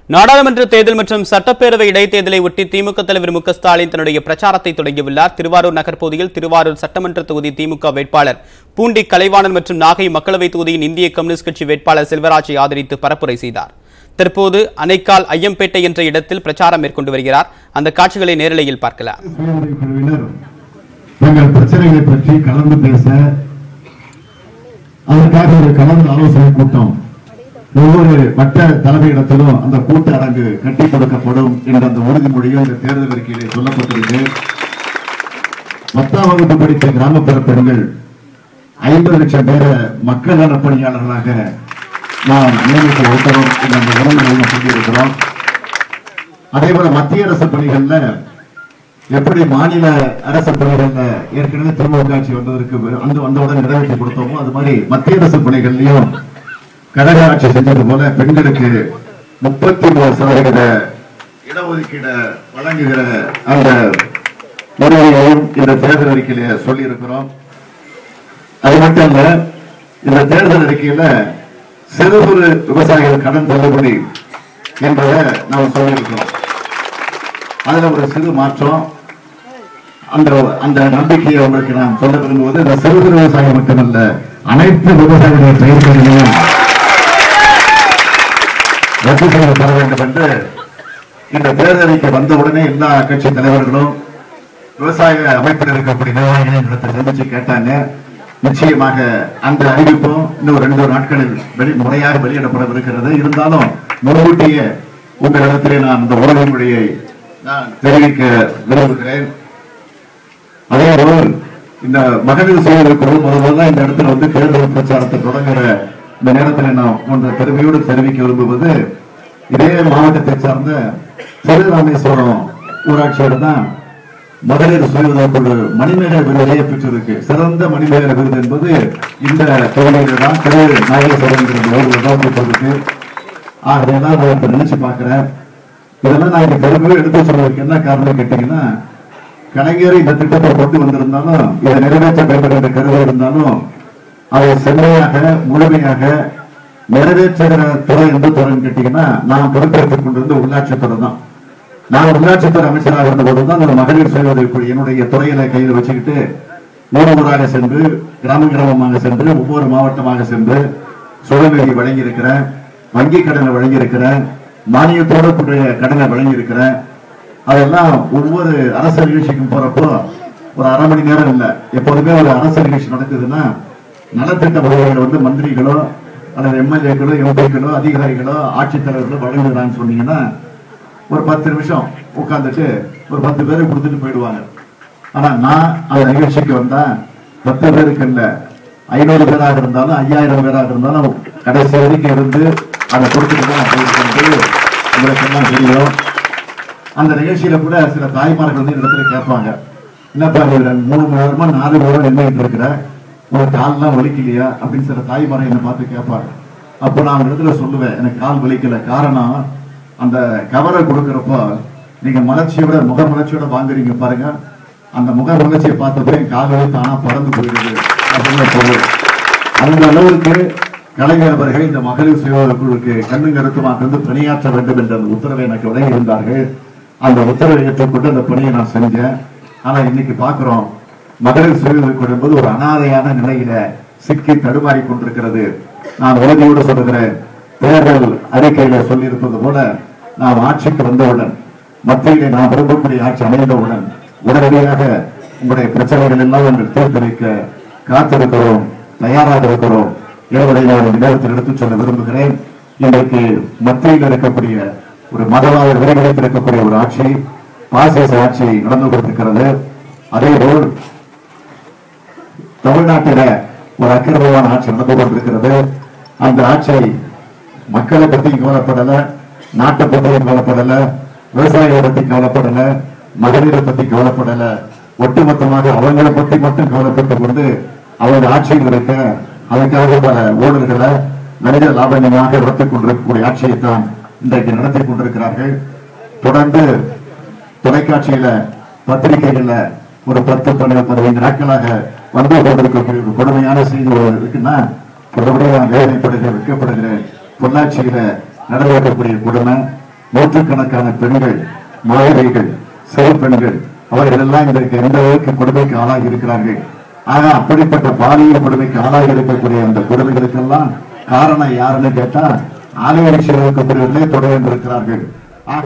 நாடாளுமன்ற தேர்தல் மற்றும் சட்டப்பேரவை இடைத்தேர்தலை ஒட்டி திமுக தலைவர் மு க ஸ்டாலின் தன்னுடைய பிரச்சாரத்தை தொடங்கியுள்ளார். திருவாரூர் நகர் பகுதியில் திருவாரூர் சட்டமன்ற தொகுதி திமுக வேட்பாளர் பூண்டி கலைவாணன் மற்றும் நாகை மக்களவை தொகுதியின் இந்திய கம்யூனிஸ்ட் கட்சி வேட்பாளர் செல்வராஜை ஆதரித்து பரப்புரை செய்தார். தற்போது அணைக்கால் ஐயம்பேட்டை என்ற இடத்தில் பிரச்சாரம் மேற்கொண்டு வருகிறார். அந்த காட்சிகளை நேரலையில் பார்க்கலாம். தங்கள் பிரச்சனைகளை பற்றி கலந்து பேச அதற்காக ஒரு கலந்து ஆலோசனை கூட்டம் ஒவ்வொரு வட்ட தலைமையிடத்திலும் அந்த கூட்ட அரங்கு கட்டி கொடுக்கப்படும் என்ற அந்த உறுதிமொழியும் இந்த தேர்தல் அறிக்கையிலே சொல்லப்பட்டிருக்கு. 10ஆம் வகுப்பு படித்த கிராமப்புற பெண்கள் 50 லட்சம் பேரை மக்கள் நல பணியாளர்களாக நாம் நியமித்து வைக்கிறோம் என்ற அந்த உடன்பாடு சொல்லியிருக்கிறோம். அதேபோல மத்திய அரசு பணிகள்ல எப்படி மாநில அரசு பணிகள்ல ஏற்கனவே திமுக ஆட்சி வந்ததற்கு வந்தவுடன் நிறைவேற்றி கொடுத்தோமோ அது மாதிரி மத்திய அரசு பணிகள்லயும் கழக ஆட்சி செஞ்சது போல பெண்களுக்கு 33% இடஒதுக்கீடு வழங்குகிற அந்த முறையையும் இந்த தேர்தல் அறிக்கையில சொல்லி இருக்கிறோம். அது மட்டும் இல்ல, இந்த தேர்தல் அறிக்கையில சிறு குறு விவசாயிகள் கடன் தள்ளுபடி என்பதை நாம் சொல்லியிருக்கிறோம். அதுல ஒரு சிறு மாற்றம், அந்த நம்பிக்கையை உங்களுக்கு நான் சொல்ல விரும்புவது, இந்த சிறு குறு விவசாயம் மட்டுமல்ல, அனைத்து விவசாயிகளுடைய பயிர்களையும் ரத்து செய்து தர வேண்டும் என்று இந்த தேர்தலுக்கு வந்தவுடனே எல்லா கட்சி தலைவர்களும் விவசாய அமைப்பில் இருக்கக்கூடிய நிர்வாகிகளை சந்திச்சு கேட்டாங்க. நிச்சயமாக அந்த அறிவிப்பும் இன்னும் 2 நாட்களில் முறையாக வெளியிடப்படவிருக்கிறது. இருந்தாலும் முன்கூட்டியே உங்களிடத்திலே நான் இந்த உறவுமுறையை நான் தெரிவிக்க விரும்புகிறேன். அதேபோல் இந்த மகளிர் சுயக்குழு முதல்ல இந்த இடத்துல வந்து தேர்தல் பிரச்சாரத்தை தொடங்குற இந்த நேரத்தில் நான் ஒன்று பெருமையோடு தெரிவிக்க விரும்புவது, இதே மாவட்டத்தை சார்ந்த திருராமேஸ்வரம் ஊராட்சியோடு தான் மகளிர் சுயக்குழு மணிமேக விருதை பெற்றிருக்கு. சிறந்த மணிமேக விருது என்பது இந்த தொகுதியில் தான் திரு நாகேஸ்வரன் இருக்கு. ஆகையெல்லாம் நான் நினைச்சு பார்க்கிறேன். இதெல்லாம் நான் இந்த பெருமையோடு எடுத்து சொல்வதற்கு என்ன காரணம் கேட்டீங்கன்னா, கலைஞர் இந்த திட்டத்தை கொண்டு வந்திருந்தாலும், இதை நிறைவேற்ற வேண்டும் என்ற கருவி இருந்தாலும், அதை செம்மையாக முழுமையாக நிறைவேற்றுகிற துறை எந்த துறைன்னு கேட்டீங்கன்னா, நான் பொறுப்பேற்றுக் கொண்டிருந்த உள்ளாட்சித்துறை தான். நான் உள்ளாட்சித்துறை அமைச்சராக இருந்த போதுதான் அந்த மகளிர் சுய உதவிக்குழு என்னுடைய துறையில கையில் வச்சுக்கிட்டு ஊராக சென்று கிராமமாக சென்று ஒவ்வொரு மாவட்டமாக சென்று சுழநிதி வழங்கி இருக்கிறேன், வங்கி கடனை வழங்கி இருக்கிறேன், மானியத்தோடு கூடிய கடனை வழங்கி இருக்கிறேன். அதெல்லாம் ஒவ்வொரு அரசு நிகழ்ச்சிக்கும் போறப்போ ஒரு அரை மணி நேரம் இல்லை, எப்போதுமே ஒரு அரசு நிகழ்ச்சி நடக்குதுன்னா நலத்திட்ட உதவிகள் வந்து மந்திரிகளோ அல்லது எம்எல்ஏக்களோ எம்பிக்களோ அதிகாரிகளோ ஆட்சித்தலைவர்களோ வழங்குகிறான்னு சொன்னீங்கன்னா ஒரு 10 நிமிஷம் உட்கார்ந்துட்டு ஒரு 10 பேரை கொடுத்துட்டு போயிடுவாங்க. ஆனா நான் அந்த நிகழ்ச்சிக்கு வந்தா 10 பேருக்கு இல்ல, 500 பேராக இருந்தாலும் 5000 பேராக இருந்தாலும் கடைசி வரைக்கும் இருந்து அதை கொடுத்துட்டு தான் போயிருக்கிறது. உங்களுக்கு எல்லாம் தெரியும். அந்த நிகழ்ச்சியில கூட சில தாய்மார்கள் வந்து இந்த இடத்துல கேட்பாங்க, என்னப்பா 3 மணி நேரமா 4 மணி நேரம் என்ன இருக்கிற, ஒரு கால்லாம் வலிக்கலையா அப்படின்னு சில தாய்மாரை என்னை பார்த்து கேட்பாங்க. அப்போ நான் அந்த இடத்துல சொல்லுவேன், எனக்கு கால் வலிக்கல. காரணம், அந்த கவரை கொடுக்குறப்போ நீங்க மலர்ச்சியோட முக மலர்ச்சியோட வாங்குறீங்க பாருங்க, அந்த முக மலர்ச்சியை பார்த்தப்போ என் கால் வலி தானா பறந்து போயிடுது அப்படின்னு சொல்லுவேன். அந்த அளவுக்கு கலைஞர் அவர்கள் இந்த மகளிர் சுய குழுக்கு கண்ணு கருத்துமாக இருந்து பணியாற்ற வேண்டும் என்ற அந்த உத்தரவை எனக்கு வழங்கி இருந்தார்கள். அந்த உத்தரவை ஏற்றுக்கொண்டு அந்த பணியை நான் செஞ்சேன். ஆனா இன்னைக்கு பாக்குறோம், மகளிர் சுய குழு என்பது ஒரு அனாதையான நிலையில சிக்கி தடுமாறி கொண்டிருக்கிறது. நான் உறுதியோடு சொல்லுகிறேன், தேர்தல் அறிக்கையில சொல்லி இருப்பது போல நாம் ஆட்சிக்கு வந்தவுடன், மத்தியிலே நாம் விரும்பக்கூடிய ஆட்சி அமைந்தவுடன் உடனடியாக உங்களுடைய பிரச்சனைகள் எல்லாம் நாங்கள் தீர்த்தளிக்க காத்திருக்கிறோம், தயாராக இருக்கிறோம் என்பதை நான் இந்த நேரத்தில் எடுத்துச் சொல்ல விரும்புகிறேன். இன்றைக்கு மத்தியில் இருக்கக்கூடிய ஒரு மதவாத விரைவில் இருக்கக்கூடிய ஒரு ஆட்சி, பாசிச ஆட்சி நடந்து கொண்டிருக்கிறது. அதேபோல் தமிழ்நாட்டில ஒரு அக்கிரமமான ஆட்சி நடந்து கொண்டிருக்கிறது. அந்த ஆட்சி மக்களை பத்தி கவலைப்படல, நாட்டை பற்றியும் கவலைப்படல, விவசாயிகளை பத்தி கவலைப்படல, மகளிரை பத்தி கவலைப்படல, ஒட்டுமொத்தமாக அவங்களை பத்தி மட்டும் கவலைப்பட்டுக் கொண்டு அவங்க ஆட்சியில் இருக்க அதுக்காக பல ஊழல்களை மனித லாபமாக நடத்திக் கொண்டிருக்கக்கூடிய ஆட்சியைத்தான் இன்றைக்கு நடத்தி கொண்டிருக்கிறார்கள். தொடர்ந்து தொலைக்காட்சியில பத்திரிகைகள்ல ஒரு 10-15 நாட்களாக வந்து கொண்டிருக்கக்கூடிய ஒரு கொடுமையான செய்தி இருக்குன்னா, நான் வேதனைப்படுகிறேன், வெட்கப்படுகிறேன். பொள்ளாச்சியில நடவடிக்கக்கூடிய கொடுமை, நூற்றுக்கணக்கான பெண்கள், மாணவிகள், சிறு பெண்கள் அவர்கள் எல்லாம் இதற்கு எந்த அளவுக்கு கொடுமைக்கு ஆளாகி இருக்கிறார்கள். ஆக அப்படிப்பட்ட பாலியல் கொடுமைக்கு ஆளாகி இருக்கக்கூடிய அந்த கொடுமைகளுக்கெல்லாம் காரணம் யாருன்னு கேட்டா ஆலய இருக்கக்கூடியவர்களே தொடர்ந்து இருக்கிறார்கள். ஆக